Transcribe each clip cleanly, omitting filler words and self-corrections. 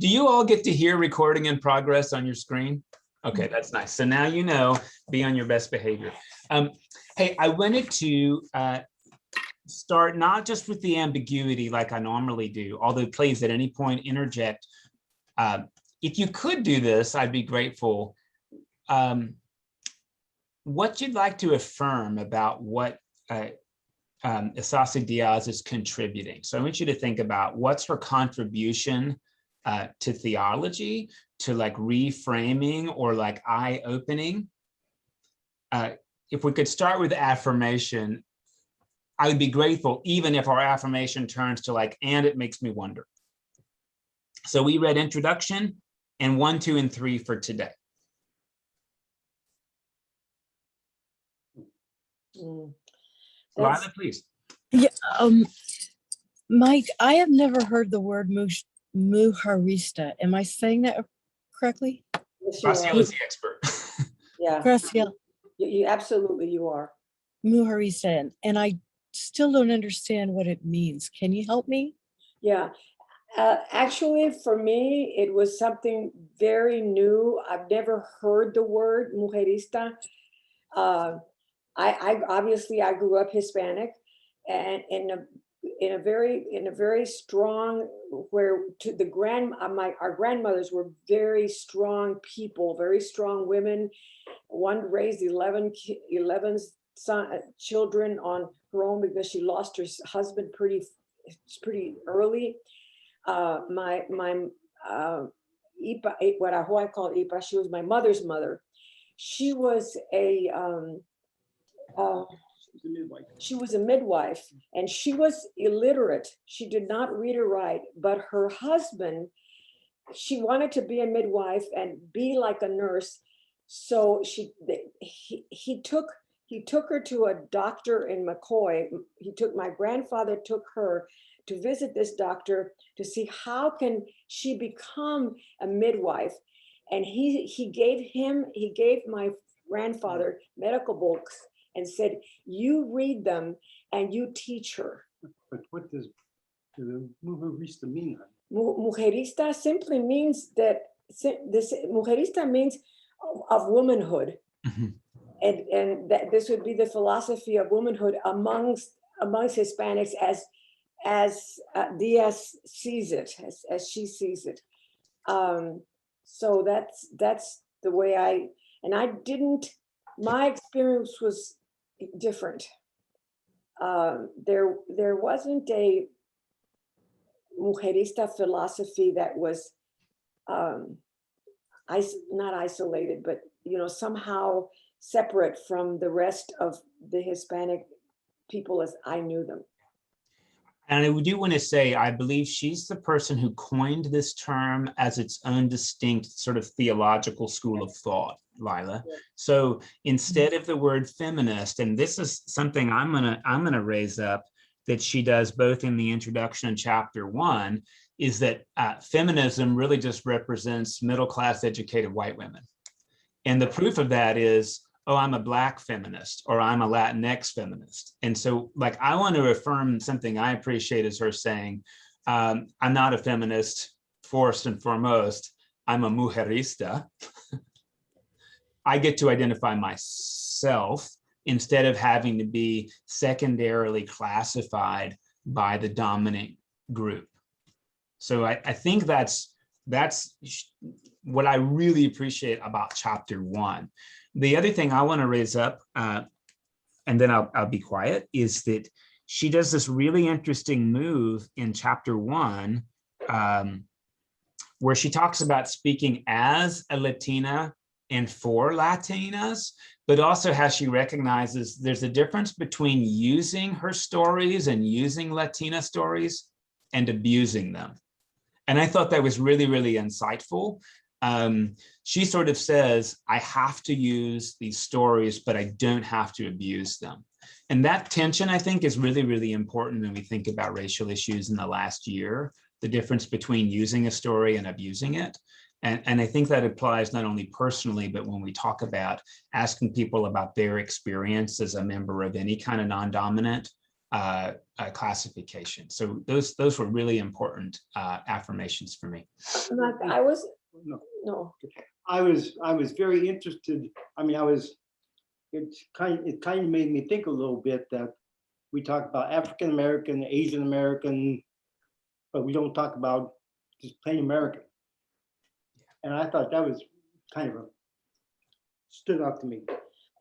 Do you all get to hear recording in progress on your screen? Okay, that's nice. So now you know, be on your best behavior. Hey, I wanted to start not just with the ambiguity like I normally do, although please at any point interject. If you could do this, I'd be grateful. What you'd like to affirm about what Isasi-Diaz is contributing. So I want you to think about what's her contribution to theology, to like reframing or like eye-opening. If we could start with affirmation, I would be grateful even if our affirmation turns to like, and it makes me wonder. So we read introduction and 1, 2, and 3 for today. Lila, please. Yeah, Mike, I have never heard the word Mujerista. Am I saying that correctly? Yes, Graciela is the expert. Yeah. Graciela. You absolutely, you are. Mujerista, and I still don't understand what it means. Can you help me? Yeah. Actually, for me, it was something very new. I've never heard the word mujerista. I obviously I grew up Hispanic, and in a very strong, where to the our grandmothers were very strong people, very strong women. One raised 11 children on her own because she lost her husband pretty early. My Ipa, who I call Ipa, she was my mother's mother. She was she was a midwife, and she was illiterate. She did not read or write, but her husband, she wanted to be a midwife and be like a nurse. So he took her to a doctor in McCoy. My grandfather took her to visit this doctor to see how can she become a midwife. And he gave my grandfather medical books and said, you read them and you teach her. But what does mujerista mean? Mujerista simply means that mujerista means of womanhood. Mm-hmm. And that this would be the philosophy of womanhood amongst Hispanics as Diaz sees it, as she sees it. So that's the way my experience was different. There wasn't a mujerista philosophy that was not isolated, but somehow separate from the rest of the Hispanic people as I knew them. And I do want to say, I believe she's the person who coined this term as its own distinct sort of theological school of thought, Lila. Yeah. So instead of the word feminist, and this is something I'm gonna raise up that she does both in the introduction and chapter 1, is that feminism really just represents middle-class educated white women. And the proof of that is, oh, I'm a Black feminist, or I'm a Latinx feminist. And so like, I want to affirm something I appreciate as her saying, I'm not a feminist first and foremost, I'm a mujerista. I get to identify myself instead of having to be secondarily classified by the dominant group. So I think that's what I really appreciate about chapter 1. The other thing I want to raise up, and then I'll be quiet, is that she does this really interesting move in chapter 1, where she talks about speaking as a Latina and for Latinas, but also how she recognizes there's a difference between using her stories and using Latina stories and abusing them. And I thought that was really, really insightful. She sort of says, I have to use these stories, but I don't have to abuse them. And that tension, I think, is really, really important when we think about racial issues in the last year, the difference between using a story and abusing it. And I think that applies not only personally, but when we talk about asking people about their experience as a member of any kind of non-dominant classification. So those were really important affirmations for me. I was, No, no, I was very interested. I mean, it kind of made me think a little bit that we talk about African American, Asian American, but we don't talk about just plain American. And I thought that was kind of stood out to me.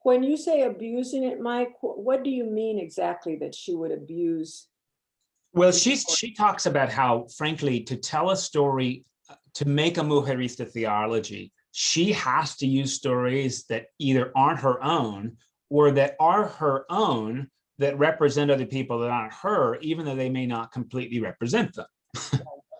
when you say abusing it, Mike, what do you mean exactly that she would abuse? Well, she talks about how, frankly, to tell a story, to make a Mujerista theology, she has to use stories that either aren't her own or that are her own that represent other people that aren't her, even though they may not completely represent them.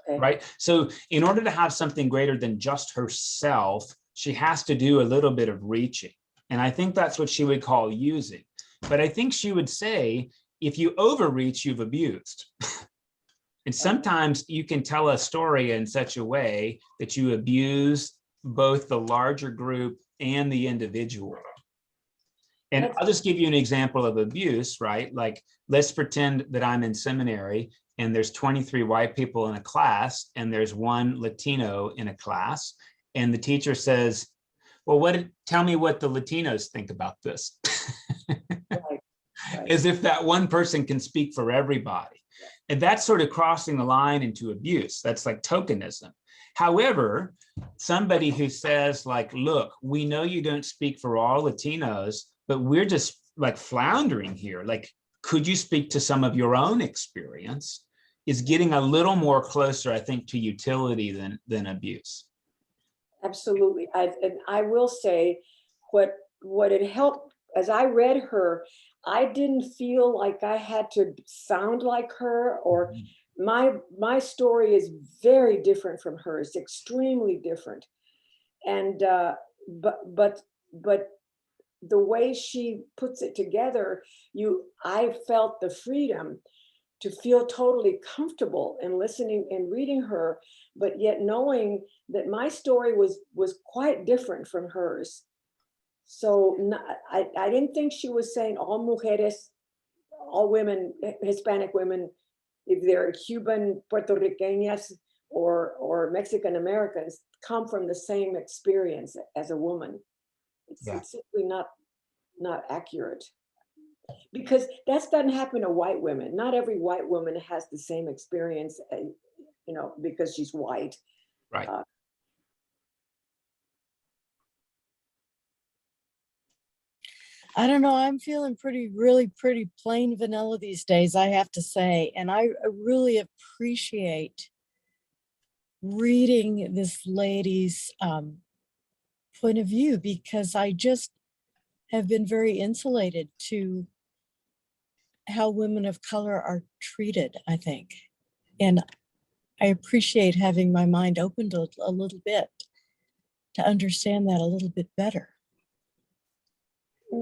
Okay. Right? So in order to have something greater than just herself, she has to do a little bit of reaching. And I think that's what she would call using. But I think she would say, if you overreach, you've abused. And sometimes you can tell a story in such a way that you abuse both the larger group and the individual. And I'll just give you an example of abuse, right? Like, let's pretend that I'm in seminary and there's 23 white people in a class and there's one Latino in a class. And the teacher says, well, tell me what the Latinos think about this. Right. As if that one person can speak for everybody. And that's sort of crossing the line into abuse. That's like tokenism. However, somebody who says like, look, we know you don't speak for all Latinos, but we're just like floundering here. Like, could you speak to some of your own experience? Is getting a little more closer, I think, to utility than abuse. Absolutely. I will say what it helped, as I read her, I didn't feel like I had to sound like her, or my story is very different from hers, extremely different. And but the way she puts it together, I felt the freedom to feel totally comfortable in listening and reading her, but yet knowing that my story was quite different from hers. So I didn't think she was saying all mujeres, all women, Hispanic women, if they're Cuban, Puerto Ricanas, or Mexican Americans, come from the same experience as a woman. It's simply not accurate. Because that doesn't happen to white women. Not every white woman has the same experience, because she's white. Right. I don't know. I'm feeling really pretty plain vanilla these days, I have to say. And I really appreciate reading this lady's point of view, because I just have been very insulated to how women of color are treated, I think. And I appreciate having my mind opened a little bit to understand that a little bit better.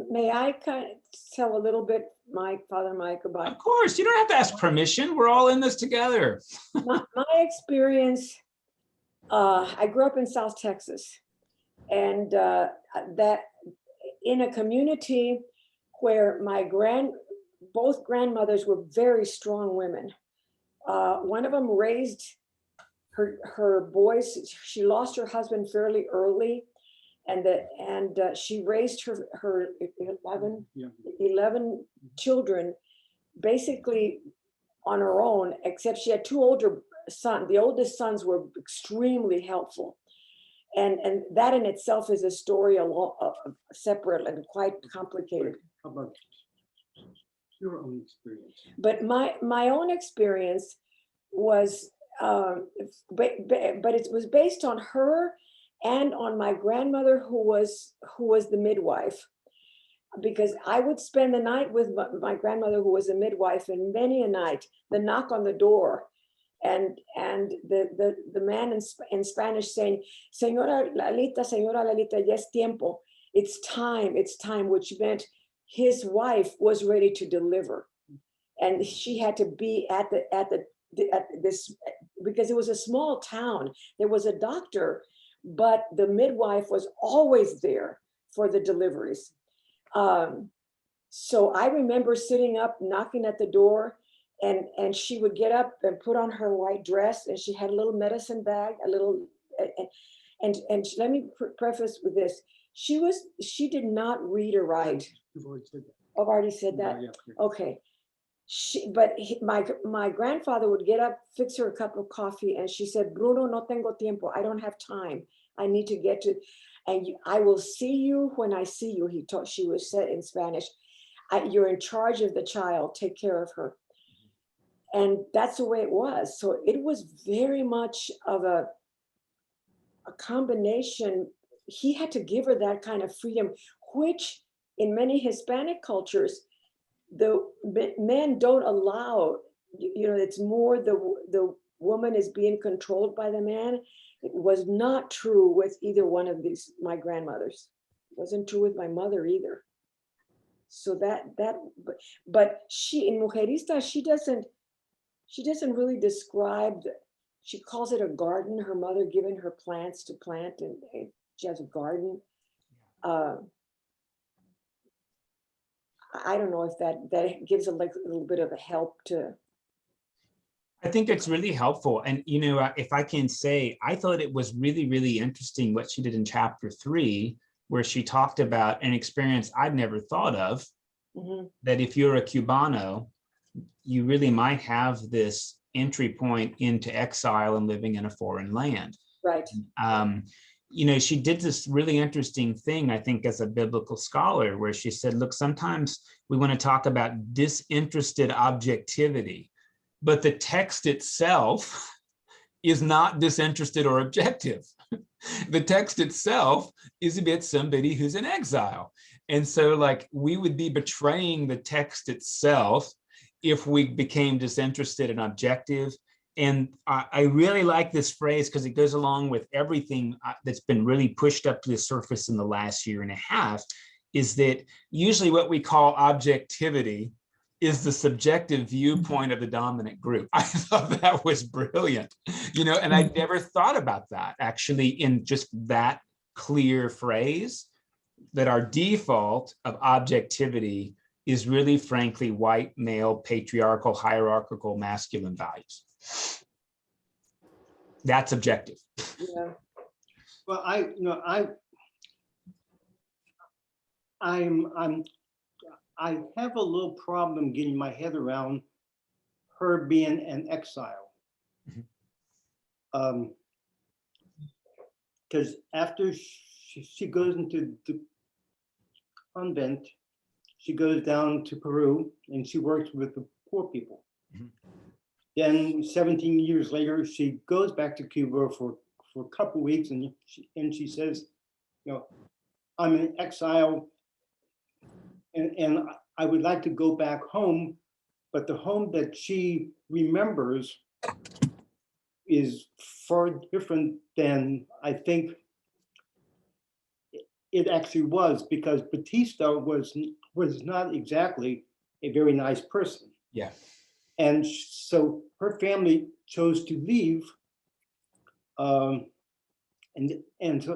May I kind of tell a little bit, Father Mike, about? Of course, you don't have to ask permission. We're all in this together. my experience. I grew up in South Texas, and that in a community where both grandmothers were very strong women. One of them raised her boys. She lost her husband fairly early, and she raised her 11 children basically on her own, except she had two older sons. The oldest sons were extremely helpful. And that in itself is a story separate and quite complicated. How about your own experience? But my own experience was, but it was based on her and on my grandmother, who was the midwife, because I would spend the night with my grandmother, who was a midwife, and many a night the knock on the door, and the man in Spanish saying, Señora Lalita, ya es tiempo. It's time, which meant his wife was ready to deliver, and she had to be at this, because it was a small town. There was a doctor, but the midwife was always there for the deliveries. So I remember sitting up, knocking at the door, and she would get up and put on her white dress, and she had a little medicine bag, a little, and let me preface with this. She did not read or write. You've already said that. I've already said that. Yeah. Okay. My grandfather would get up, fix her a cup of coffee, and she said, "Bruno, no tengo tiempo. I don't have time. I need to get to, and I will see you when I see you." She was said in Spanish, "You're in charge of the child. Take care of her." And that's the way it was. So it was very much of a combination. He had to give her that kind of freedom, which in many Hispanic cultures, the men don't allow. It's more the woman is being controlled by the man. It was not true with either one of my grandmothers. It wasn't true with my mother either. So but she, in Mujerista, she doesn't really describe, she calls it a garden, her mother giving her plants to plant, and she has a garden. I don't know if that gives a little bit of a help to. I think it's really helpful. And, if I can say, I thought it was really, really interesting what she did in chapter 3, where she talked about an experience I'd never thought of, that if you're a Cubano, you really might have this entry point into exile and living in a foreign land. Right. She did this really interesting thing, I think, as a biblical scholar, where she said, look, sometimes we want to talk about disinterested objectivity, but the text itself is not disinterested or objective. The text itself is about somebody who's in exile. And so, we would be betraying the text itself if we became disinterested and objective. And I really like this phrase because it goes along with everything that's been really pushed up to the surface in the last year and a half, is that usually what we call objectivity is the subjective viewpoint of the dominant group. I thought that was brilliant, and I never thought about that actually in just that clear phrase, that our default of objectivity is really, frankly, white, male, patriarchal, hierarchical, masculine values. That's objective. Yeah. Well, I have a little problem getting my head around her being an exile. Because after she goes into the convent, she goes down to Peru and she works with the poor people. Then 17 years later, she goes back to Cuba for a couple of weeks, and she says, I'm in exile, and I would like to go back home, but the home that she remembers is far different than I think it actually was, because Batista was not exactly a very nice person. Yeah. And so her family chose to leave. And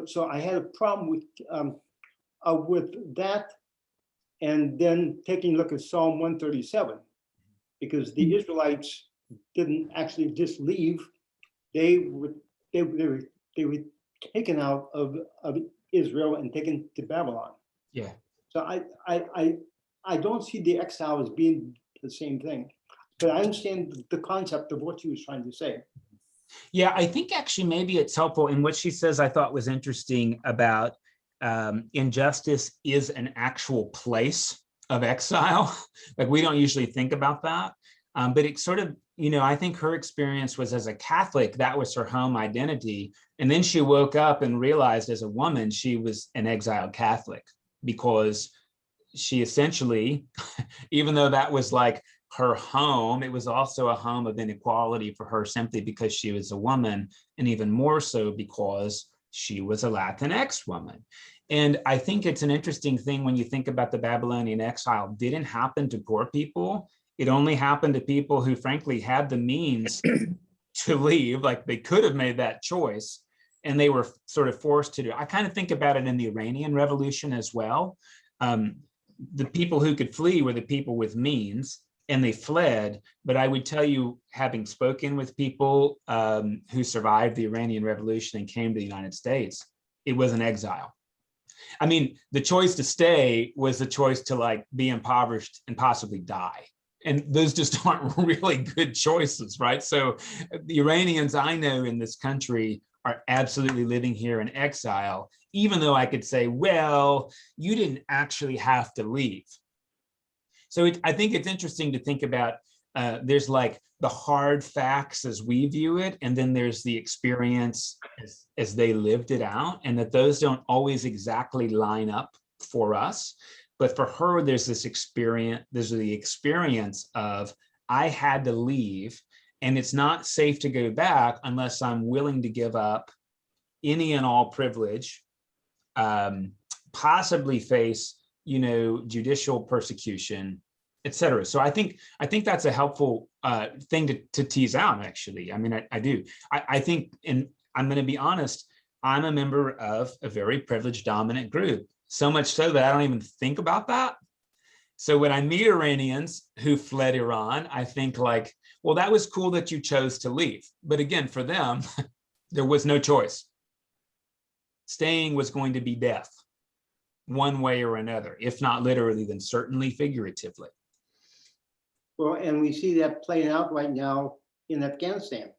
so I had a problem with that. And then taking a look at Psalm 137, because the Israelites didn't actually just leave. They were taken out of Israel and taken to Babylon. Yeah. So I don't see the exile as being the same thing. But I understand the concept of what she was trying to say. Yeah, I think actually maybe it's helpful in what she says. I thought was interesting about injustice is an actual place of exile. We don't usually think about that. But it sort of, I think her experience was as a Catholic, that was her home identity. And then she woke up and realized as a woman, she was an exiled Catholic, because she essentially, even though that was her home, it was also a home of inequality for her, simply because she was a woman, and even more so because she was a Latinx woman. And I think it's an interesting thing when you think about the Babylonian exile. Didn't happen to poor people. It only happened to people who frankly had the means to leave. They could have made that choice, and they were sort of forced to do. I kind of think about it in the Iranian Revolution as well. the people who could flee were the people with means, and they fled. But I would tell you, having spoken with people who survived the Iranian Revolution and came to the United States, it was an exile. I mean, the choice to stay was the choice to like be impoverished and possibly die. And those just aren't really good choices, right? So the Iranians I know in this country are absolutely living here in exile, even though I could say, well, you didn't actually have to leave. So I think it's interesting to think about, there's like the hard facts as we view it, and then there's the experience as they lived it out, and that those don't always exactly line up for us. But for her, there's this experience, there's the experience of, I had to leave, and it's not safe to go back unless I'm willing to give up any and all privilege, possibly face, judicial persecution, et cetera. So I think that's a helpful thing to tease out, actually. I mean, I do. I think, and I'm going to be honest, I'm a member of a very privileged dominant group, so much so that I don't even think about that. So when I meet Iranians who fled Iran, I think like, well, that was cool that you chose to leave. But again, for them, there was no choice. Staying was going to be death, one way or another, if not literally, then certainly figuratively. Well, and we see that playing out right now in Afghanistan.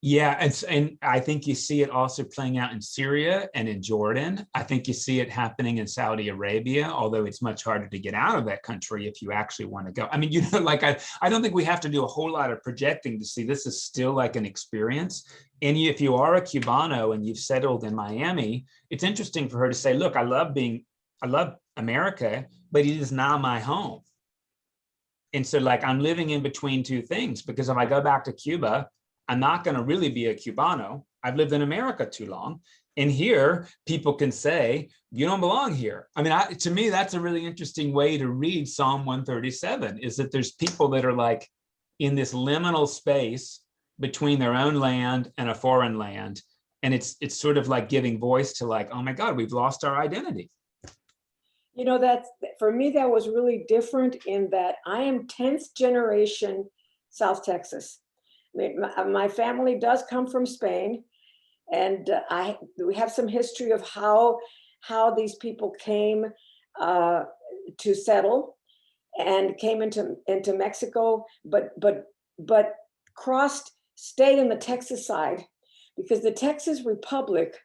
Yeah, and I think you see it also playing out in Syria and in Jordan. I think you see it happening in Saudi Arabia, although it's much harder to get out of that country if you actually want to go. I mean, like I don't think we have to do a whole lot of projecting to see this is still like an experience. And if you are a Cubano and you've settled in Miami, it's interesting for her to say, look, I love America, but it is not my home. And so like, I'm living in between two things, because if I go back to Cuba, I'm not going to really be a Cubano. I've lived in America too long. And here, people can say, you don't belong here. I mean, to me, that's a really interesting way to read Psalm 137, is that there's people that are like in this liminal space between their own land and a foreign land. And it's sort of like giving voice to like, oh my God, we've lost our identity. That's, for me, that was really different in that I am 10th generation South Texas. I mean, my family does come from Spain, and we have some history of how these people came to settle and came into Mexico, but crossed, stayed in the Texas side, because the Texas Republic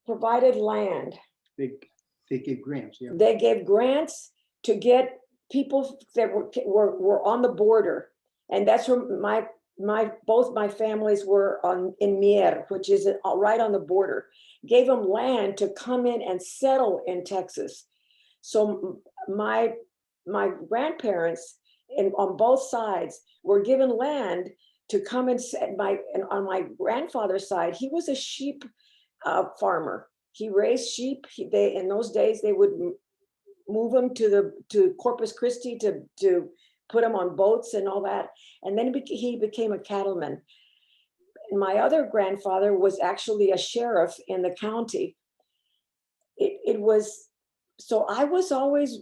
provided land. They gave grants. Yeah. They gave grants to get people that were on the border, and that's where both my families were in Mier, which is right on the border. Gave them land to come in and settle in Texas. So my grandparents on both sides were given land to come and on my grandfather's side, he was a sheep farmer. He raised sheep. In those days they would move them to Corpus Christi to put them on boats and all that. And then he became a cattleman. My other grandfather was actually a sheriff in the county. It was, so I was always,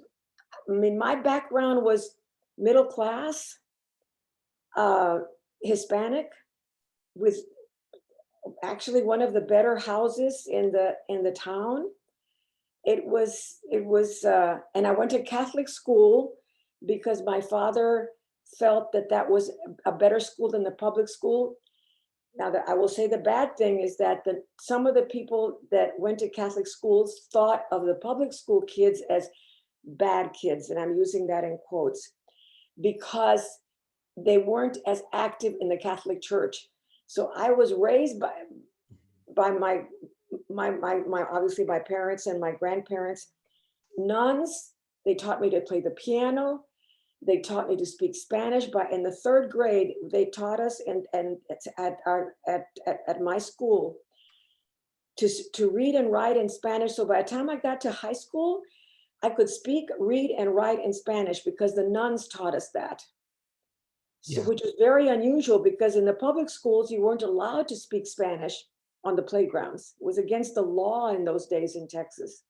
I mean, my background was middle class, Hispanic, with actually one of the better houses in the town. It was, and I went to Catholic school because my father felt that was a better school than the public school. Now, that I will say the bad thing is that some of the people that went to Catholic schools thought of the public school kids as bad kids, and I'm using that in quotes, because they weren't as active in the Catholic Church. So I was raised by my obviously my parents and my grandparents, nuns. They taught me to play the piano. They taught me to speak Spanish. But in the 3rd grade, they taught us at my school to read and write in Spanish. So by the time I got to high school, I could speak, read, and write in Spanish because the nuns taught us that. So, which was very unusual, because in the public schools, you weren't allowed to speak Spanish on the playgrounds. It was against the law in those days in Texas.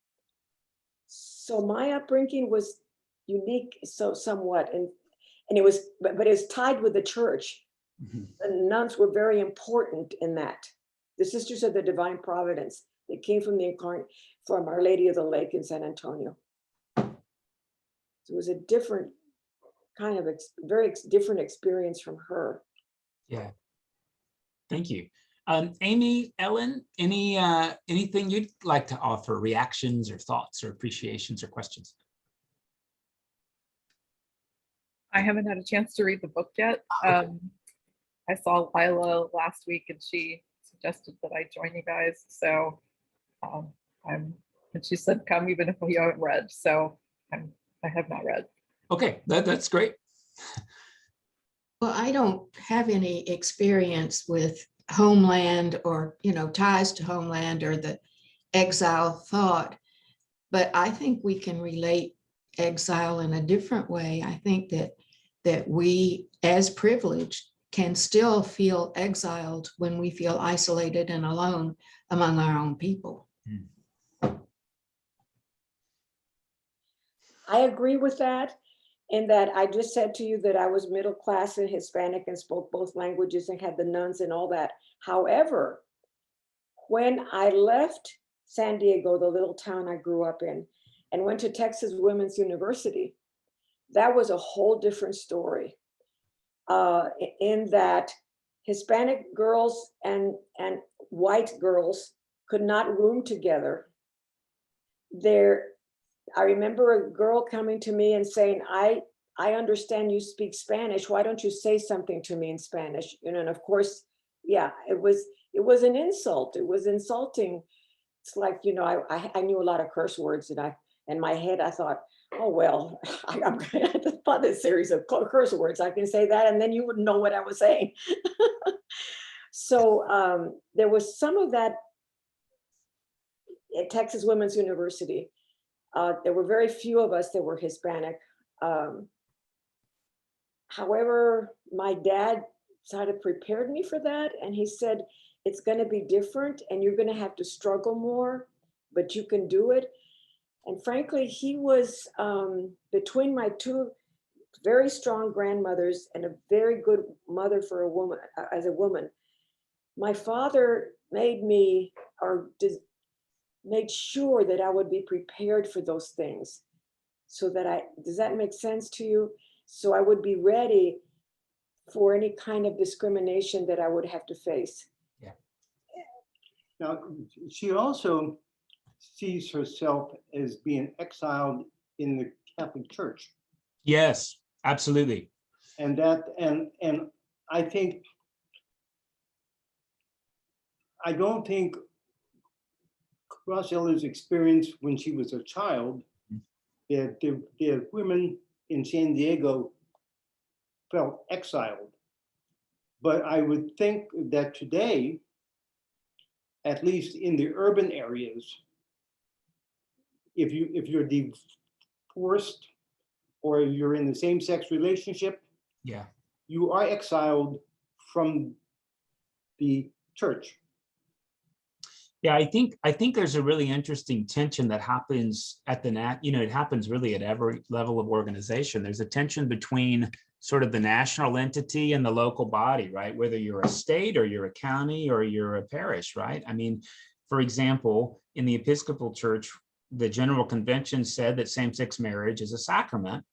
So my upbringing was unique, so somewhat, and it was, but it was tied with the church. Mhm. The nuns were very important in that. The Sisters of the Divine Providence. They came from from Our Lady of the Lake in San Antonio. So it was a different kind of different experience from her. Yeah. Thank you. Amy, Ellen, anything you'd like to offer, reactions or thoughts or appreciations or questions? I haven't had a chance to read the book yet. I saw Lila last week and she suggested that I join you guys. So and she said, come even if you haven't read. So I have not read. Okay, that's great. Well, I don't have any experience with homeland or, ties to homeland or the exile thought, but I think we can relate exile in a different way. I think that we, as privileged, can still feel exiled when we feel isolated and alone among our own people. I agree with that, in that I just said to you that I was middle class and Hispanic and spoke both languages and had the nuns and all that. However, when I left San Diego, the little town I grew up in, and went to Texas Women's University, that was a whole different story. In that Hispanic girls and white girls could not room together. I remember a girl coming to me and saying, I understand you speak Spanish. Why don't you say something to me in Spanish? And of course, yeah, it was an insult. It was insulting. It's like, I knew a lot of curse words, and in my head, I thought, oh, well, I'm going to find this series of curse words. I can say that, and then you wouldn't know what I was saying. So there was some of that at Texas Women's University. There were very few of us that were Hispanic. However, my dad sort of prepared me for that. And he said, it's going to be different and you're going to have to struggle more, but you can do it. And frankly, he was between my two very strong grandmothers and a very good mother for a woman, as a woman. My father made me, made sure that I would be prepared for those things, so that does that make sense to you? So I would be ready for any kind of discrimination that I would have to face. Yeah. Now, she also sees herself as being exiled in the Catholic Church. Yes, absolutely. And I don't think Rosela's experience when she was a child, that the women in San Diego felt exiled. But I would think that today, at least in the urban areas, if you're divorced or you're in the same-sex relationship, Yeah. you are exiled from the church. Yeah, I think there's a really interesting tension that happens at it happens really at every level of organization. There's a tension between sort of the national entity and the local body, right? Whether you're a state or you're a county or you're a parish, right? I mean, for example, in the Episcopal Church, the General Convention said that same-sex marriage is a sacrament.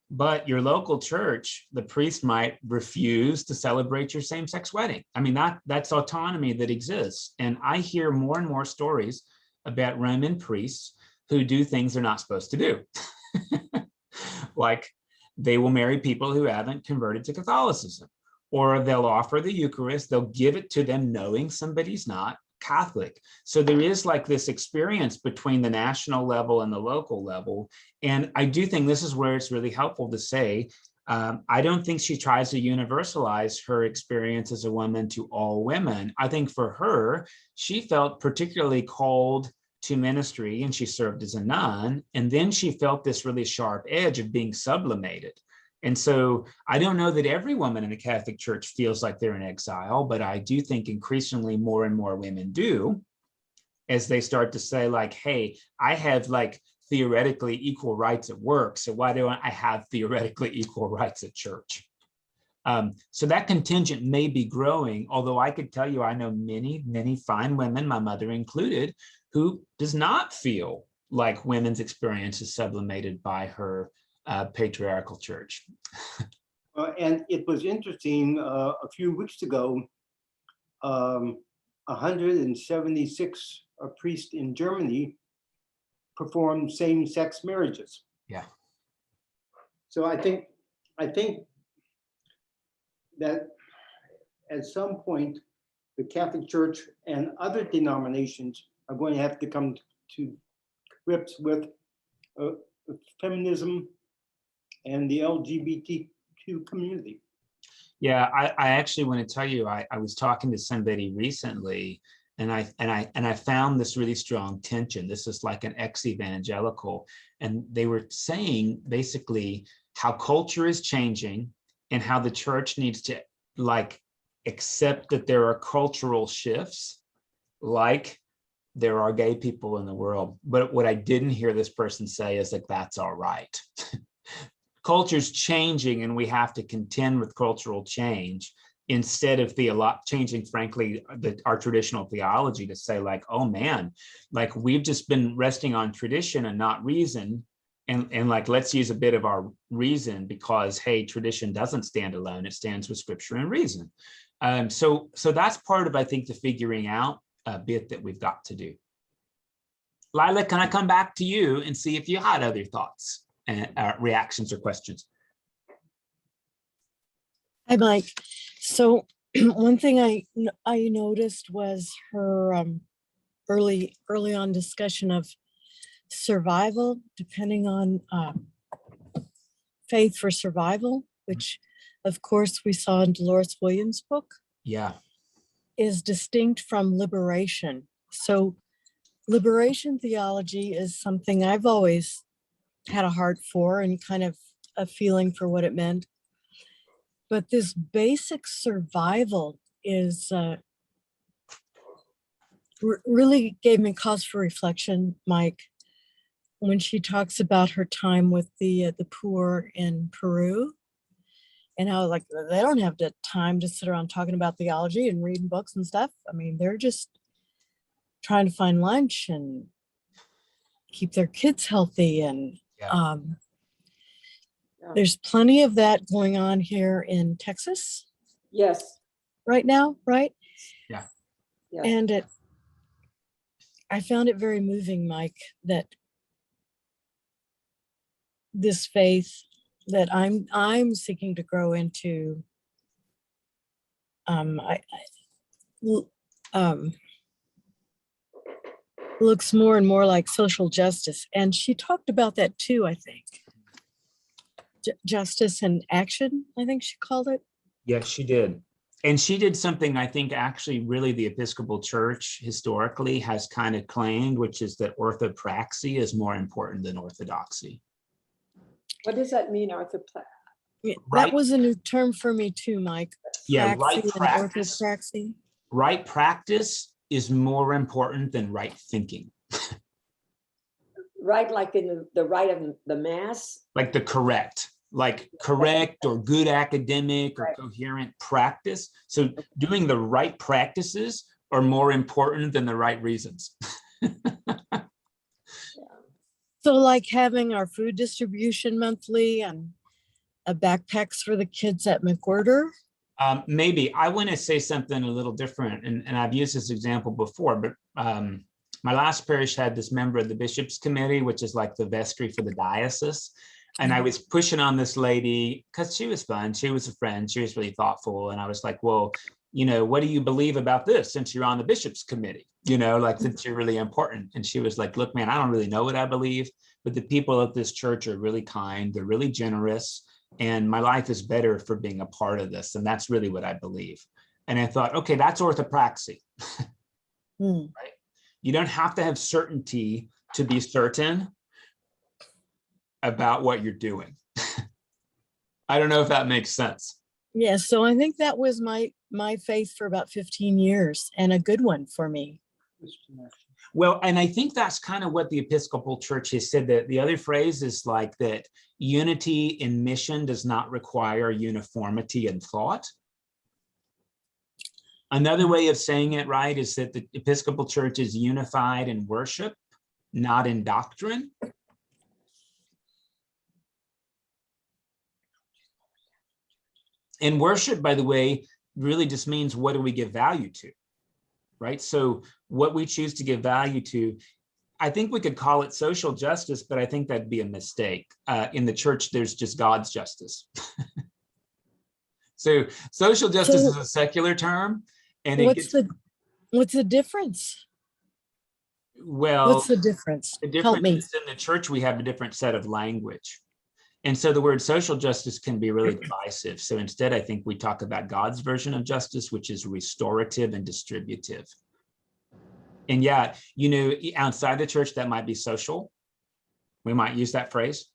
But your local church, the priest might refuse to celebrate your same-sex wedding. I mean, that's autonomy that exists. And I hear more and more stories about Roman priests who do things they're not supposed to do. Like they will marry people who haven't converted to Catholicism, or they'll offer the Eucharist, they'll give it to them knowing somebody's not Catholic. So there is like this experience between the national level and the local level. And I do think this is where it's really helpful to say, I don't think she tries to universalize her experience as a woman to all women. I think for her, she felt particularly called to ministry and she served as a nun. And then she felt this really sharp edge of being sublimated. And so I don't know that every woman in the Catholic Church feels like they're in exile, but I do think increasingly more and more women do, as they start to say like, hey, I have like theoretically equal rights at work, so why don't I have theoretically equal rights at church? So that contingent may be growing, although I could tell you I know many, many fine women, my mother included, who does not feel like women's experience is sublimated by her patriarchal church. And it was interesting, a few weeks ago, 176 priests in Germany performed same-sex marriages. Yeah. So I think that at some point, the Catholic Church and other denominations are going to have to come to grips with feminism and the LGBTQ community. Yeah, I actually want to tell you, I was talking to somebody recently, and I found this really strong tension. This is like an ex-evangelical, and they were saying basically how culture is changing and how the church needs to like accept that there are cultural shifts, like there are gay people in the world. But what I didn't hear this person say is like, that's all right. Culture's changing and we have to contend with cultural change instead of changing, frankly, our traditional theology to say like, oh man, like we've just been resting on tradition and not reason. And like, let's use a bit of our reason because, hey, tradition doesn't stand alone. It stands with scripture and reason. So that's part of, I think, the figuring out bit that we've got to do. Lila, can I come back to you and see if you had other thoughts and reactions or questions? Hi, Mike. So one thing I noticed was her early on discussion of survival, depending on faith for survival, which of course we saw in Dolores Williams' book. Yeah. Is distinct from liberation. So liberation theology is something I've always had a heart for and kind of a feeling for what it meant. But this basic survival is really gave me cause for reflection, Mike, when she talks about her time with the poor in Peru and how like they don't have the time to sit around talking about theology and reading books and stuff. I mean, they're just trying to find lunch and keep their kids healthy. And Yeah. There's plenty of that going on here in Texas. Yes. Right now, right? Yeah. Yeah. And I found it very moving, Mike, that this faith that I'm seeking to grow into looks more and more like social justice. And she talked about that too, I think. Justice and action, I think she called it. Yes, she did. And she did something I think actually really the Episcopal Church historically has kind of claimed, which is that orthopraxy is more important than orthodoxy. What does that mean, orthopraxy? Right. That was a new term for me too, Mike. Yeah, Praxy right and practice. orthopraxy. Right practice is more important than right thinking. Right, like in the rite of the Mass? Like the correct or good academic or coherent practice. So doing the right practices are more important than the right reasons. So like having our food distribution monthly and backpacks for the kids at McWhirter. Maybe I want to say something a little different, and I've used this example before, but my last parish had this member of the bishops committee, which is like the vestry for the diocese. And I was pushing on this lady because she was fun. She was a friend. She was really thoughtful. And I was like, well, what do you believe about this since you're on the bishops committee? Like since you're really important. And she was like, look, man, I don't really know what I believe, but the people of this church are really kind. They're really generous. And my life is better for being a part of this. And that's really what I believe. And I thought, okay, that's orthopraxy. Right? You don't have to have certainty to be certain about what you're doing. I don't know if that makes sense. Yeah, so I think that was my faith for about 15 years and a good one for me. Well, and I think that's kind of what the Episcopal Church has said, that the other phrase is like that unity in mission does not require uniformity in thought. Another way of saying it, right, is that the Episcopal Church is unified in worship, not in doctrine. And worship, by the way, really just means what do we give value to, right? So what we choose to give value to, I think we could call it social justice, but I think that'd be a mistake. In the church, there's just God's justice. So social justice is a secular term, and what's the difference? Well, What's the difference? the Help me. difference is in the church, we have a different set of language. And so the word social justice can be really divisive. So instead, I think we talk about God's version of justice, which is restorative and distributive. And yeah, you know, outside the church, that might be social. We might use that phrase,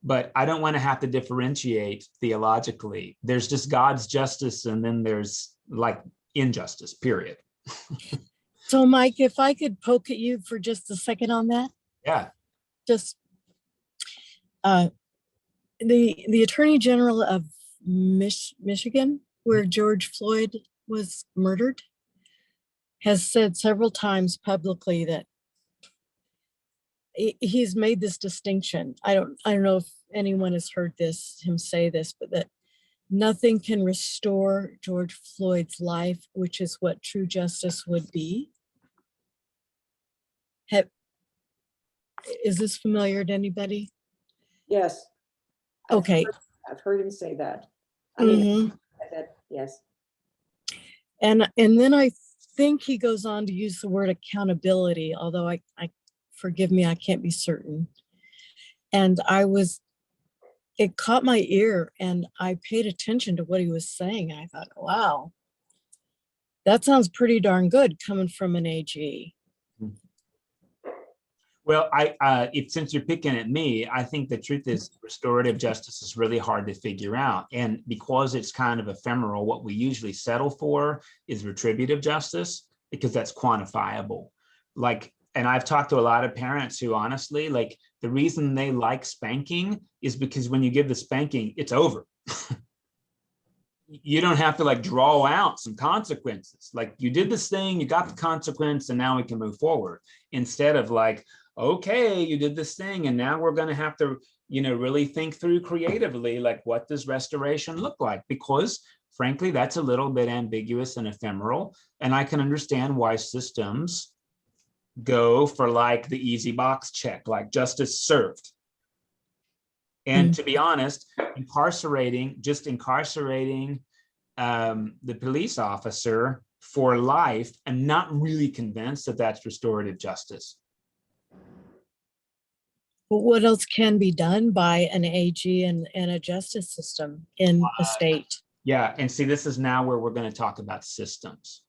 but I don't want to have to differentiate theologically. There's just God's justice, and then there's like injustice, period. So Mike, if I could poke at you for just a second on that. Yeah. Just the Attorney General of Michigan, where George Floyd was murdered, has said several times publicly that he's made this distinction. I don't know if anyone has heard him say this, but that nothing can restore George Floyd's life, which is what true justice would be. Is this familiar to anybody? Yes. Okay. I've heard him say that. I mean, yes. And then I think he goes on to use the word accountability, although I forgive me, I can't be certain. And it caught my ear, and I paid attention to what he was saying. I thought, wow, that sounds pretty darn good coming from an AG. Well, since you're picking at me, I think the truth is restorative justice is really hard to figure out. And because it's kind of ephemeral, what we usually settle for is retributive justice, because that's quantifiable. Like, and I've talked to a lot of parents who honestly, like, the reason they like spanking is because when you give the spanking, it's over. You don't have to like draw out some consequences. Like, you did this thing, you got the consequence, and now we can move forward. Instead of like, okay, you did this thing, and now we're going to have to, you know, really think through creatively, like, what does restoration look like? Because frankly, that's a little bit ambiguous and ephemeral. And I can understand why systems go for like the easy box check, like justice served. And to be honest, incarcerating the police officer for life, I'm not really convinced that that's restorative justice. But what else can be done by an AG and a justice system in a state? Yeah, and see, this is now where we're going to talk about systems.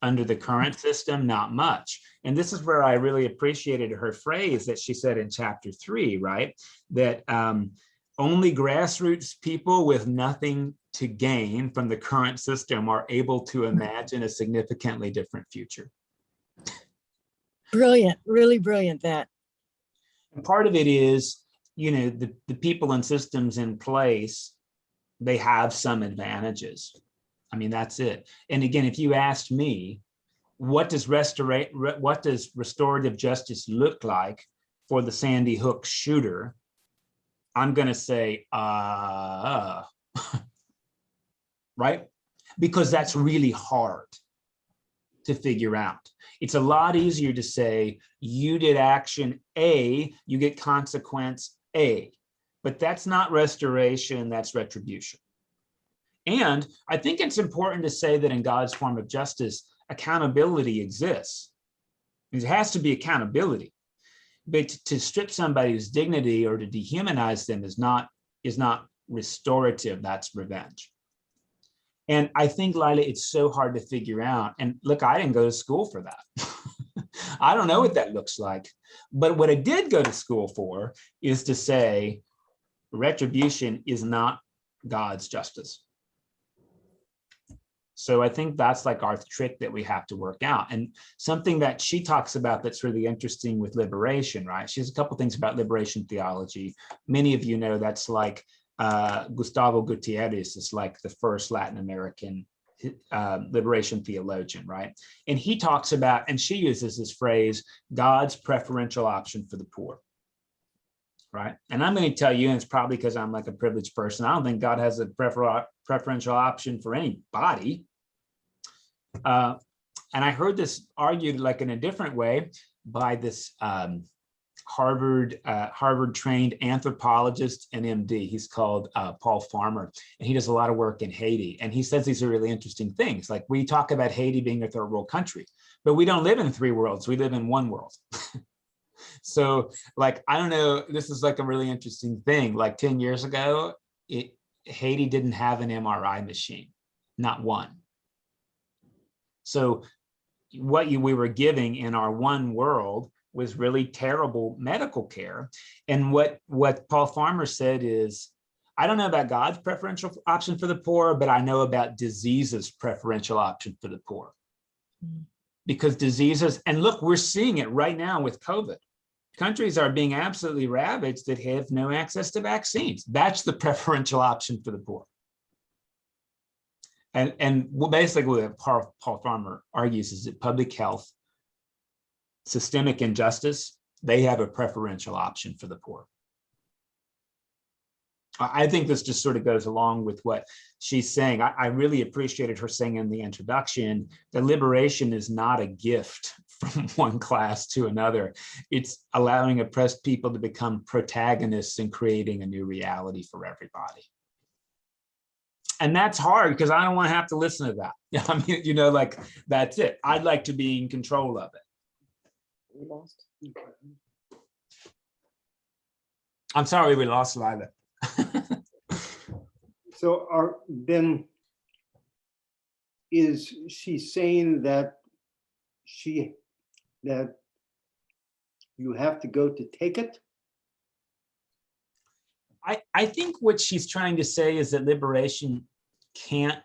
Under the current system, not much. And this is where I really appreciated her phrase that she said in chapter 3, right? That only grassroots people with nothing to gain from the current system are able to imagine a significantly different future. Brilliant, really brilliant, that. And part of it is, you know, the people and systems in place, they have some advantages. I mean, that's it. And again, if you asked me, what does restorative justice look like for the Sandy Hook shooter? I'm going to say, right? Because that's really hard to figure out. It's a lot easier to say, you did action A, you get consequence A. But that's not restoration, that's retribution. And I think it's important to say that in God's form of justice, accountability exists. It has to be accountability. But to strip somebody's dignity or to dehumanize them is not restorative, that's revenge. And I think, Lila, it's so hard to figure out. And look, I didn't go to school for that. I don't know what that looks like. But what I did go to school for is to say retribution is not God's justice. So I think that's like our trick that we have to work out. And something that she talks about that's really interesting with liberation, right? She has a couple things about liberation theology. Many of you know that's like Gustavo Gutierrez is like the first Latin American liberation theologian, right? And he talks about, and she uses this phrase, God's preferential option for the poor. Right. And I'm going to tell you, and it's probably because I'm like a privileged person, I don't think God has a preferential option for anybody. And I heard this argued like in a different way by this Harvard trained anthropologist and MD. He's called Paul Farmer, and he does a lot of work in Haiti. And he says these are really interesting things. Like we talk about Haiti being a third world country, but we don't live in three worlds. We live in one world. So like, I don't know, this is like a really interesting thing. Like 10 years ago, Haiti didn't have an MRI machine, not one. So what we were giving in our one world was really terrible medical care. And what Paul Farmer said is, I don't know about God's preferential option for the poor, but I know about disease's preferential option for the poor. Because diseases, and look, we're seeing it right now with COVID. Countries are being absolutely ravaged that have no access to vaccines. That's the preferential option for the poor. And basically what Paul Farmer argues is that public health, systemic injustice, they have a preferential option for the poor. I think this just sort of goes along with what she's saying. I really appreciated her saying in the introduction that liberation is not a gift from one class to another. It's allowing oppressed people to become protagonists in creating a new reality for everybody. And that's hard because I don't want to have to listen to that. I mean, you know, like that's it. I'd like to be in control of it. We lost. I'm sorry we lost Lila. So then is she saying that you have to go to take it? I think what she's trying to say is that liberation can't,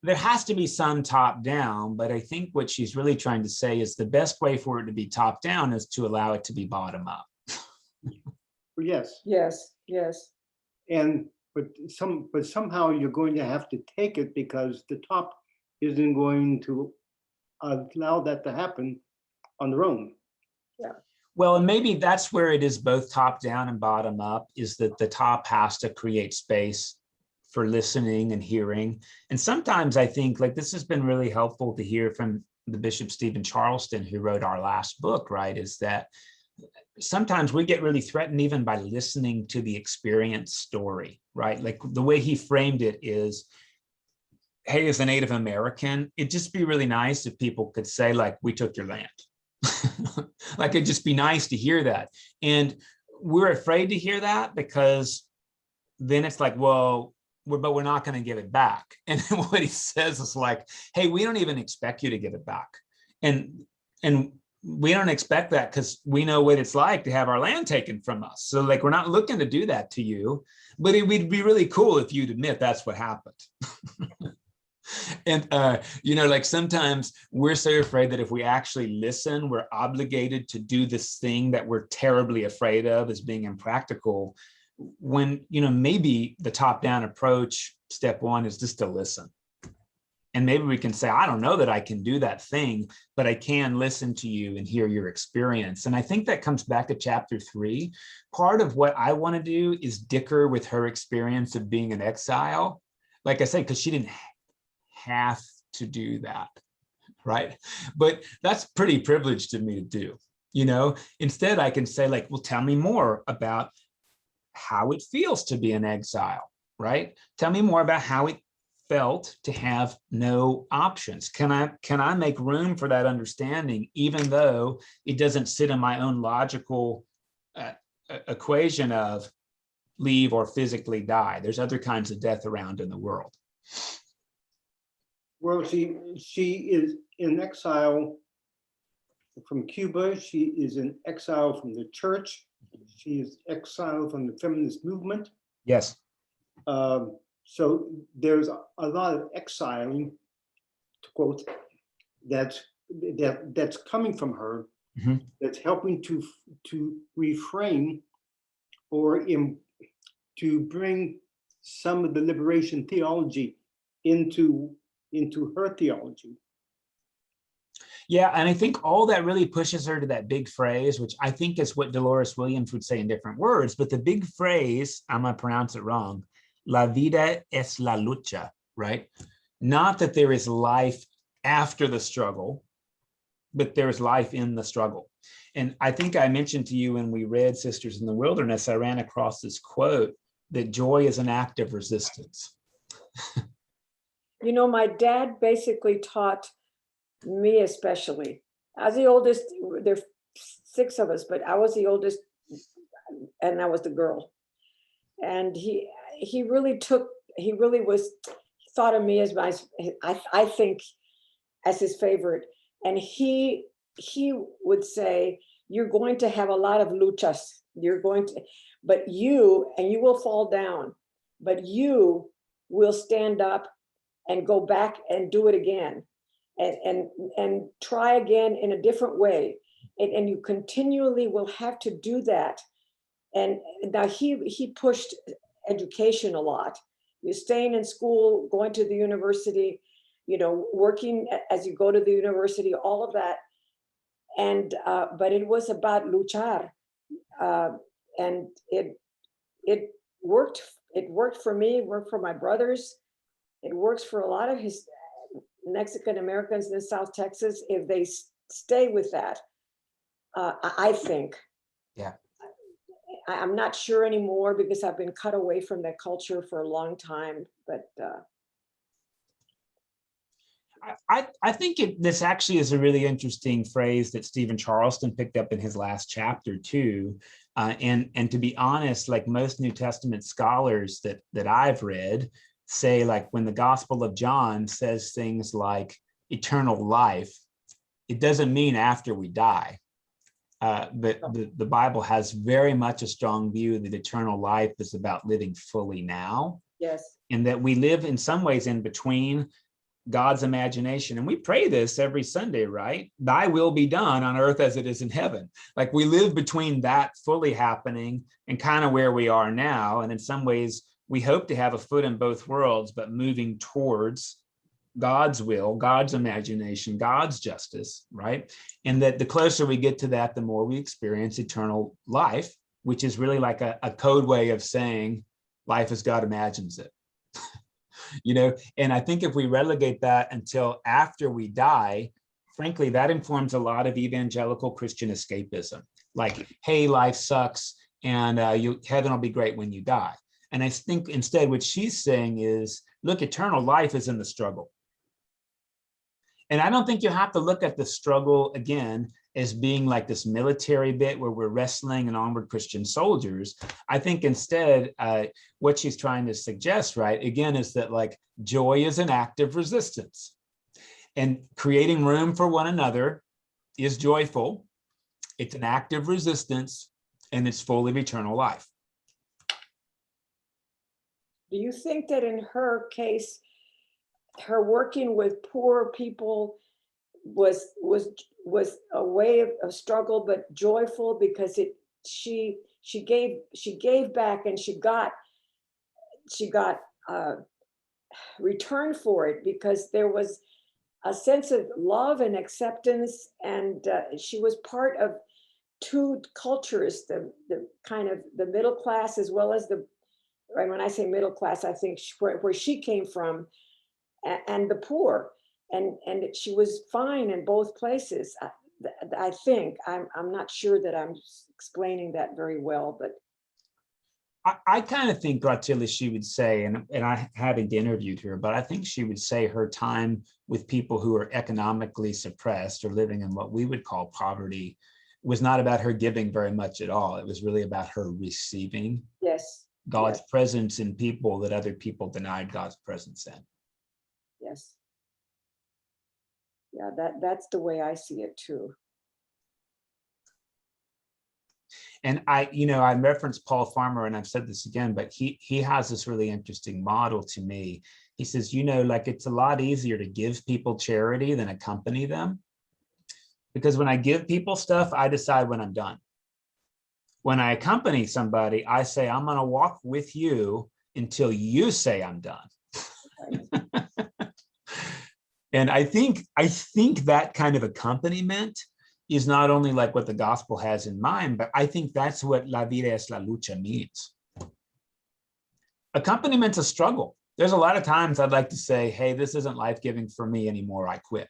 there has to be some top down, but I think what she's really trying to say is the best way for it to be top down is to allow it to be bottom up. Yes. Yes, yes. But somehow you're going to have to take it because the top isn't going to allow that to happen on their own. Yeah. Well, and maybe that's where it is both top down and bottom up, is that the top has to create space for listening and hearing. And sometimes I think like this has been really helpful to hear from the Bishop Stephen Charleston, who wrote our last book, right, is that sometimes we get really threatened even by listening to the experience story, right? Like the way he framed it is, hey, as a Native American, it'd just be really nice if people could say like, we took your land. Like it'd just be nice to hear that. And we're afraid to hear that because then it's like, well, but we're not going to give it back. And then what he says is like, hey, we don't even expect you to give it back. And we don't expect that because we know what it's like to have our land taken from us. So like, we're not looking to do that to you, but it would be really cool if you'd admit that's what happened. And, you know, like sometimes we're so afraid that if we actually listen, we're obligated to do this thing that we're terribly afraid of as being impractical, when, you know, maybe the top-down approach, step one, is just to listen. And maybe we can say, I don't know that I can do that thing, but I can listen to you and hear your experience. And I think that comes back to chapter 3. Part of what I want to do is dicker with her experience of being in exile. Like I said, because she didn't have to do that, right? But that's pretty privileged of me to do, you know? Instead, I can say like, well, tell me more about how it feels to be in exile, right? Tell me more about how it felt to have no options. Can I make room for that understanding, even though it doesn't sit in my own logical equation of leave or physically die? There's other kinds of death around in the world. Well, she is in exile from Cuba. She is in exile from the church. She is exiled from the feminist movement. Yes. So there's a lot of exiling, to quote, that's coming from her, that's helping to reframe or to bring some of the liberation theology into her theology. Yeah, and I think all that really pushes her to that big phrase, which I think is what Dolores Williams would say in different words, but the big phrase, I'm gonna pronounce it wrong, la vida es la lucha, right? Not that there is life after the struggle, but there's life in the struggle. And I think I mentioned to you when we read Sisters in the Wilderness, I ran across this quote that joy is an act of resistance. You know, my dad basically taught me especially. I was the oldest, there's 6 of us, but I was the oldest and I was the girl. And he really thought of me as I think as his favorite. And he would say, you're going to have a lot of luchas. But you will fall down, but you will stand up and go back and do it again and try again in a different way. And you continually will have to do that. And now he pushed education a lot. You're staying in school, going to the university, working as you go to the university, all of that. And but it was about luchar, and it worked. It worked for me. It worked for my brothers. It works for a lot of his Mexican Americans in South Texas if they stay with that. I think. Yeah. I'm not sure anymore because I've been cut away from that culture for a long time, but. I think this actually is a really interesting phrase that Stephen Charleston picked up in his last chapter too. And to be honest, like most New Testament scholars that I've read say, like when the Gospel of John says things like eternal life, it doesn't mean after we die. But the Bible has very much a strong view that eternal life is about living fully now. Yes. And that we live in some ways in between God's imagination. And we pray this every Sunday, right? Thy will be done on earth as it is in heaven. Like we live between that fully happening and kind of where we are now. And in some ways, we hope to have a foot in both worlds, but moving towards God's will, God's imagination, God's justice, right? And that the closer we get to that, the more we experience eternal life, which is really like a code way of saying life as God imagines it. And I think if we relegate that until after we die, frankly, that informs a lot of evangelical Christian escapism. Like, hey, life sucks, and heaven will be great when you die. And I think instead what she's saying is, look, eternal life is in the struggle. And I don't think you have to look at the struggle again as being like this military bit where we're wrestling and onward Christian soldiers. I think instead, what she's trying to suggest, right, again, is that like joy is an act of resistance. And creating room for one another is joyful. It's an act of resistance, and it's full of eternal life. Do you think that in her case, her working with poor people was a way of struggle, but joyful because she gave back and she got return for it, because there was a sense of love and acceptance, and she was part of 2 cultures, the kind of the middle class as well as and when I say middle class, I think where she came from, and the poor, and she was fine in both places. I think I'm not sure that I'm explaining that very well, but I kind of think, Gracilla, she would say, and I haven't interviewed her, but I think she would say her time with people who are economically suppressed or living in what we would call poverty was not about her giving very much at all. It was really about her receiving God's presence in people that other people denied God's presence in. Yes. Yeah, that's the way I see it too. And I referenced Paul Farmer, and I've said this again, but he has this really interesting model to me. He says, like it's a lot easier to give people charity than accompany them. Because when I give people stuff, I decide when I'm done. When I accompany somebody, I say, I'm going to walk with you until you say I'm done. And I think that kind of accompaniment is not only like what the gospel has in mind, but I think that's what La vida es la lucha means. Accompaniment is a struggle. There's a lot of times I'd like to say, hey, this isn't life-giving for me anymore, I quit.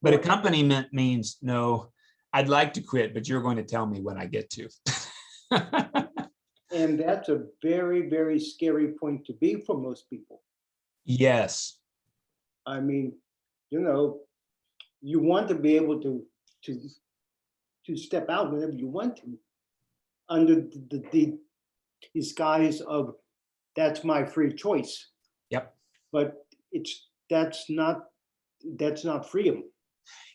But accompaniment means, no, I'd like to quit, but you're going to tell me when I get to. And that's a very, very scary point to be for most people. Yes. I mean, you want to be able to step out whenever you want to, under the disguise of that's my free choice. Yep. But that's not freedom.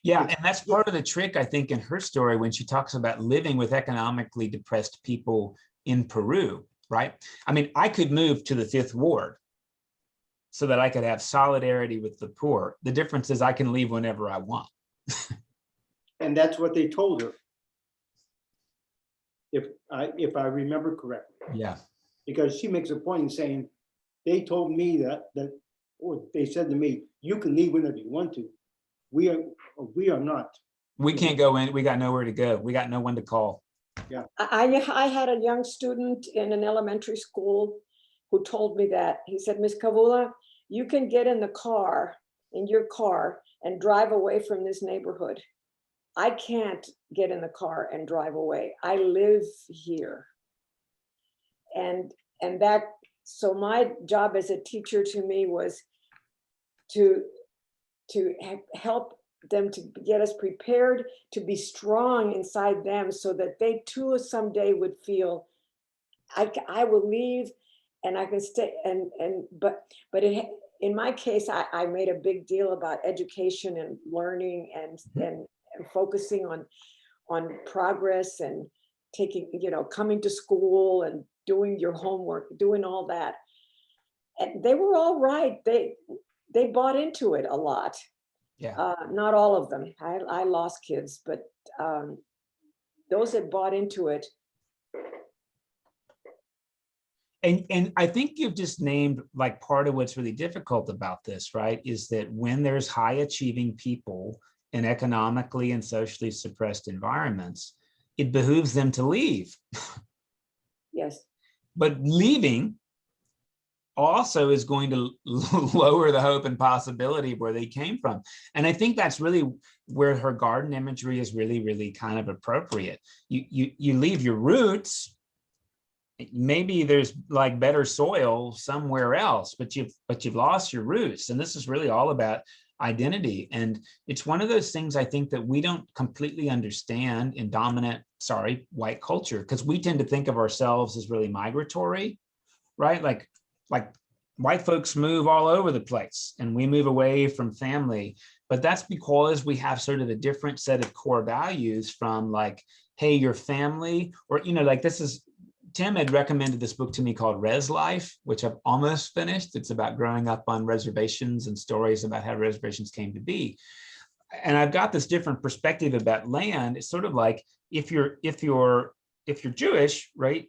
Yeah, and that's part of the trick, I think, in her story when she talks about living with economically depressed people in Peru, right? I mean, I could move to the 5th Ward so that I could have solidarity with the poor. The difference is I can leave whenever I want. And that's what they told her, if I remember correctly. Yeah. Because she makes a point in saying, they told me or they said to me, you can leave whenever you want to. We are not. We can't go in. We got nowhere to go. We got no one to call. Yeah. I had a young student in an elementary school who told me that. He said, Ms. Cavula, you can get in your car and drive away from this neighborhood. I can't get in the car and drive away. I live here. So my job as a teacher to me was to help them, to get us prepared to be strong inside them, so that they too someday would feel I will leave and I can stay. In my case, I made a big deal about education and learning and focusing on progress and coming to school and doing your homework, doing all that. And they were all right. They bought into it a lot. Yeah. Not all of them. I lost kids, but those that bought into it. And I think you've just named like part of what's really difficult about this, right? Is that when there's high achieving people in economically and socially suppressed environments, it behooves them to leave. Yes. But leaving also is going to lower the hope and possibility of where they came from. And I think that's really where her garden imagery is really, really kind of appropriate. You leave your roots, maybe there's like better soil somewhere else, but you've lost your roots. And this is really all about identity. And it's one of those things I think that we don't completely understand in dominant, white culture, because we tend to think of ourselves as really migratory, right? Like white folks move all over the place and we move away from family, but that's because we have sort of a different set of core values from like, hey, your family, or, Tim had recommended this book to me called Res Life, which I've almost finished. It's about growing up on reservations and stories about how reservations came to be. And I've got this different perspective about land. It's sort of like if you're Jewish, right?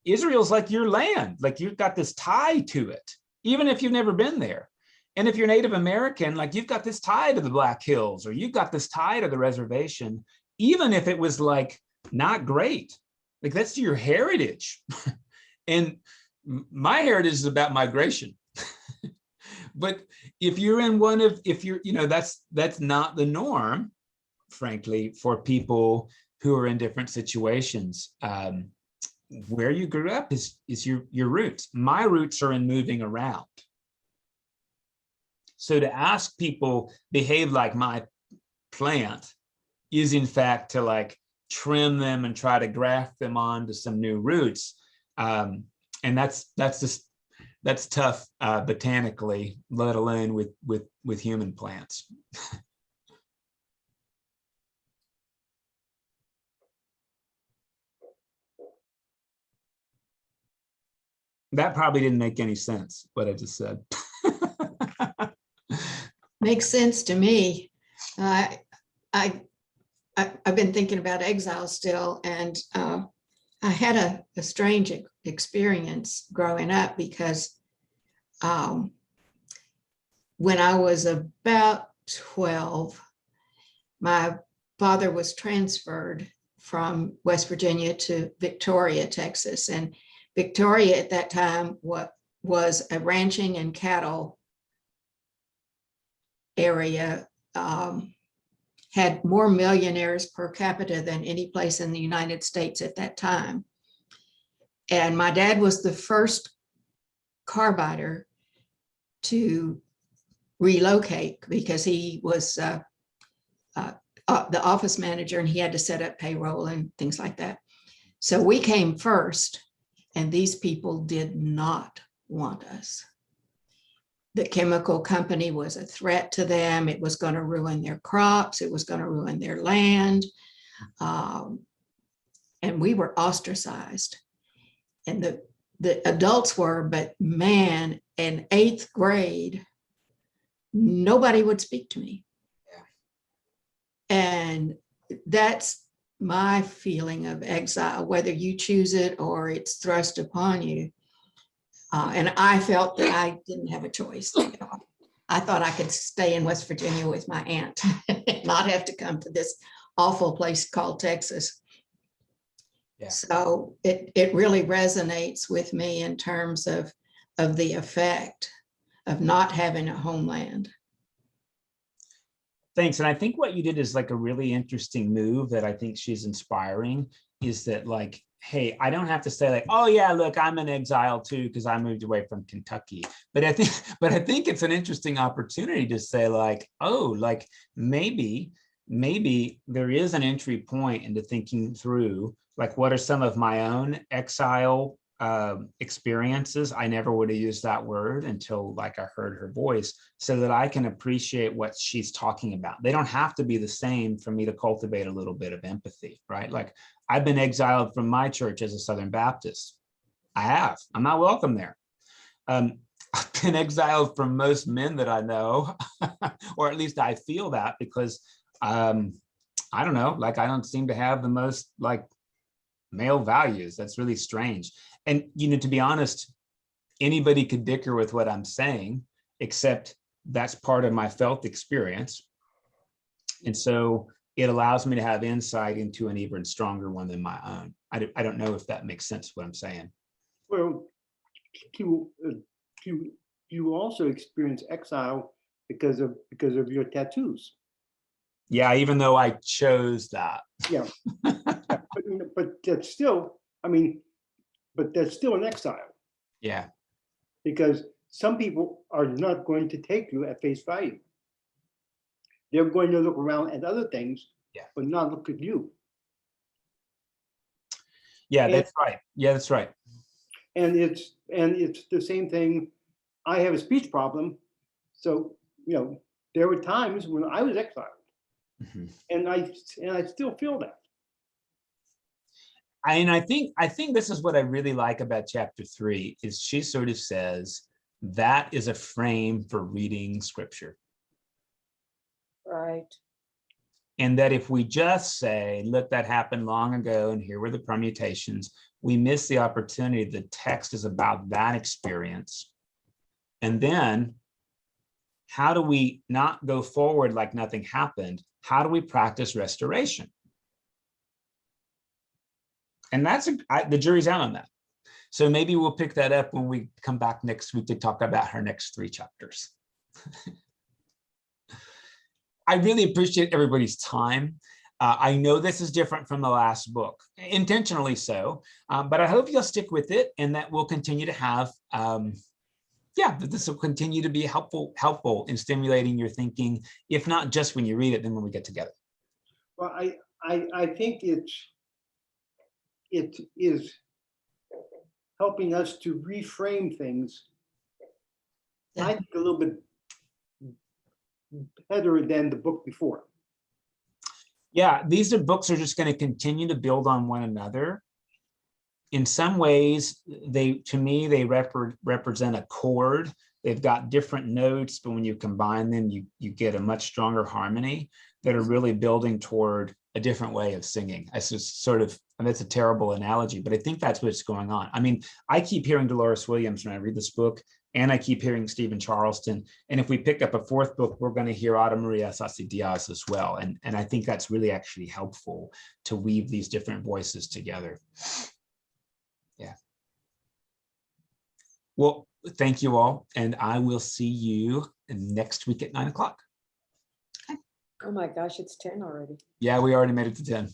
Israel's like your land, like you've got this tie to it, even if you've never been there. And if you're Native American, like you've got this tie to the Black Hills, or you've got this tie to the reservation, even if it was like not great. Like that's your heritage. And my heritage is about migration. But if you're in that's not the norm, frankly, for people who are in different situations. Where you grew up is your roots. My roots are in moving around. So to ask people behave like my plant is in fact to like trim them and try to graft them onto some new roots. And that's tough botanically, let alone with human plants. That probably didn't make any sense, what I just said. Makes sense to me. I, I've been thinking about exile still, and I had a strange experience growing up because when I was about 12, my father was transferred from West Virginia to Victoria, Texas. And Victoria at that time was a ranching and cattle area, had more millionaires per capita than any place in the United States at that time. And my dad was the first carbiter to relocate because he was the office manager and he had to set up payroll and things like that. So we came first, and these people did not want us. The chemical company was a threat to them. It was going to ruin their crops. It was going to ruin their land. And we were ostracized. And the adults were, but man, in 8th grade, nobody would speak to me. Yeah. And that's my feeling of exile, whether you choose it or it's thrust upon you. And I felt that I didn't have a choice. I thought I could stay in West Virginia with my aunt and not have to come to this awful place called Texas. Yeah. So it really resonates with me in terms of the effect of not having a homeland. Thanks. And I think what you did is like a really interesting move that I think she's inspiring, is that like, hey, I don't have to say like, oh yeah, look, I'm in exile too because I moved away from Kentucky. But I think it's an interesting opportunity to say like, oh, like maybe there is an entry point into thinking through like, what are some of my own exile experiences? I never would have used that word until like I heard her voice, so that I can appreciate what she's talking about. They don't have to be the same for me to cultivate a little bit of empathy, right? Like I've been exiled from my church as a Southern Baptist. I have. I'm not welcome there. I've been exiled from most men that I know, or at least I feel that, because I don't know, like I don't seem to have the most like male values. That's really strange. And, you know, to be honest, anybody could dicker with what I'm saying, except that's part of my felt experience. And so it allows me to have insight into an even stronger one than my own. I don't know if that makes sense what I'm saying. Well, you also experience exile because of your tattoos. Yeah, even though I chose that. Yeah, but that's still, I mean, but that's still an exile. Yeah. Because some people are not going to take you at face value. They're going to look around at other things, yeah, but not look at you. Yeah, that's right. Yeah, that's right. And it's the same thing. I have a speech problem, so you know there were times when I was exiled, mm-hmm. and I still feel that. And I think this is what I really like about chapter 3 is she sort of says that is a frame for reading scripture. Right. And that if we just say, look, that happened long ago and here were the permutations, we miss the opportunity. The text is about that experience. And then how do we not go forward like nothing happened? How do we practice restoration? And that's the jury's out on that. So maybe we'll pick that up when we come back next week to talk about her next 3 chapters. I really appreciate everybody's time. I know this is different from the last book, intentionally so, but I hope you'll stick with it and that we'll continue to have, that this will continue to be helpful in stimulating your thinking, if not just when you read it, then when we get together. Well, I think it is helping us to reframe things, yeah. I think a little bit better than the book before. Yeah, these books are just going to continue to build on one another. in some ways, to me, they represent a chord. They've got different notes, but when you combine them, you get a much stronger harmony that are really building toward a different way of singing. I just sort of, and that's a terrible analogy, but I think that's what's going on. I mean, I keep hearing Dolores Williams when I read this book, and I keep hearing Stephen Charleston. And if we pick up a fourth book, we're going to hear Ada Maria Isasi-Diaz as well. And I think that's really actually helpful to weave these different voices together. Yeah. Well, thank you all. And I will see you next week at 9 o'clock. Oh my gosh, it's 10 already. Yeah, we already made it to 10.